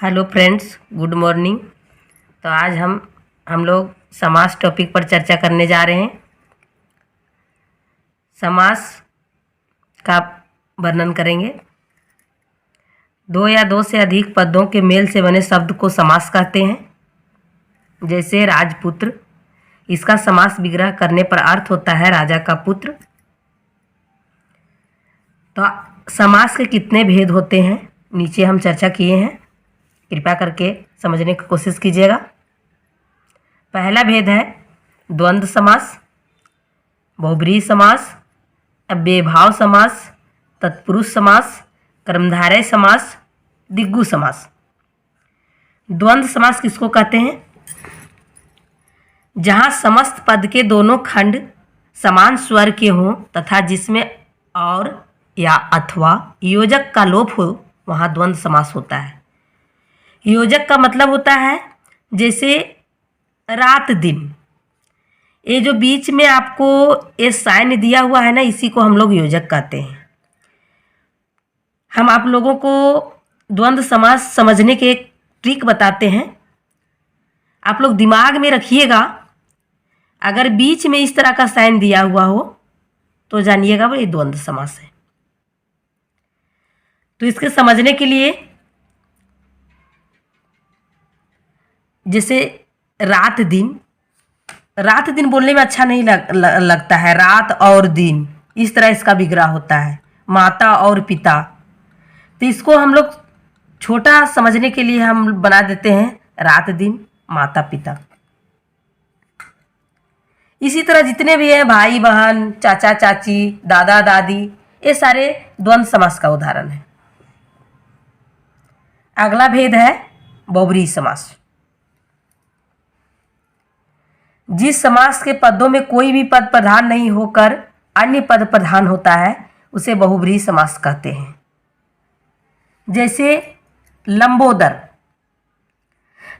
Hello friends, good morning. तो आज हम लोग समास टॉपिक पर चर्चा करने जा रहे हैं। समास का वर्णन करेंगे। दो या दो से अधिक पदों के मेल से बने शब्द को समास कहते हैं। जैसे राजपुत्र, इसका समास विग्रह करने पर अर्थ होता है राजा का पुत्र। तो समास के कितने भेद होते हैं नीचे हम चर्चा किए हैं, कृपया करके समझने की कोशिश कीजिएगा। पहला भेद है द्वंद्व समास, बहुब्रीहि समास, अव्ययीभाव समास, तत्पुरुष समास, कर्मधारय समास, दिग्गु समास। द्वंद्व समास किसको कहते हैं? जहाँ समस्त पद के दोनों खंड समान स्वर के हों तथा जिसमें और या अथवा योजक का लोप हो, वहाँ द्वंद्व समास होता है। योजक का मतलब होता है जैसे रात दिन, ये जो बीच में आपको ये साइन दिया हुआ है ना, इसी को हम लोग योजक कहते हैं। हम आप लोगों को द्वंद्व समास समझने के एक ट्रिक बताते हैं, आप लोग दिमाग में रखिएगा। अगर बीच में इस तरह का साइन दिया हुआ हो तो जानिएगा वो ये द्वंद्व समास है। तो इसके समझने के लिए, जैसे रात दिन, रात दिन बोलने में अच्छा नहीं लगता है, रात और दिन, इस तरह इसका विग्रह होता है। माता और पिता, तो इसको हम लोग छोटा समझने के लिए हम बना देते हैं रात दिन माता पिता। इसी तरह जितने भी हैं भाई बहन, चाचा चाची, दादा दादी, ये सारे द्वंद्व समास का उदाहरण है। अगला भेद है बहुब्रीहि समास। जिस समास के पदों में कोई भी पद प्रधान नहीं होकर अन्य पद प्रधान होता है उसे बहुब्रीहि समास कहते हैं। जैसे लंबोदर,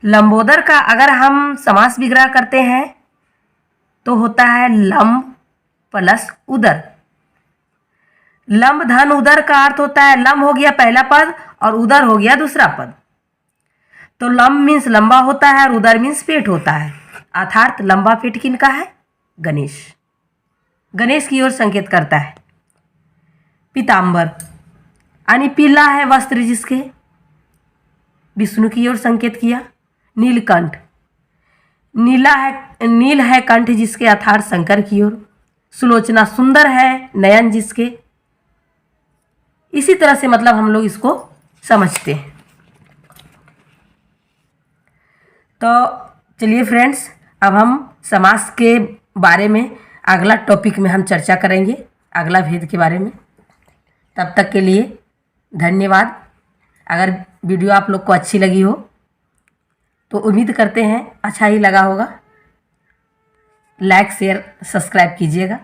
लंबोदर का अगर हम समास विग्रह करते हैं तो होता है लंब प्लस उदर। लंब धन उदर का अर्थ होता है, लंब हो गया पहला पद और उदर हो गया दूसरा पद। तो लंब मीन्स लंबा होता है और उदर मीन्स पेट होता है। अर्थात लंबा पेट किनका है? गणेश, गणेश की ओर संकेत करता है। पीताम्बर यानी पीला है वस्त्र जिसके, विष्णु की ओर संकेत किया। नीलकंठ, नीला है, नील है कंठ जिसके, अर्थात शंकर की ओर। सुलोचना, सुंदर है नयन जिसके। इसी तरह से मतलब हम लोग इसको समझते हैं। तो चलिए फ्रेंड्स, अब हम समास के बारे में अगला टॉपिक में हम चर्चा करेंगे, अगला भेद के बारे में। तब तक के लिए धन्यवाद। अगर वीडियो आप लोग को अच्छी लगी हो तो उम्मीद करते हैं अच्छा ही लगा होगा। लाइक शेयर सब्सक्राइब कीजिएगा।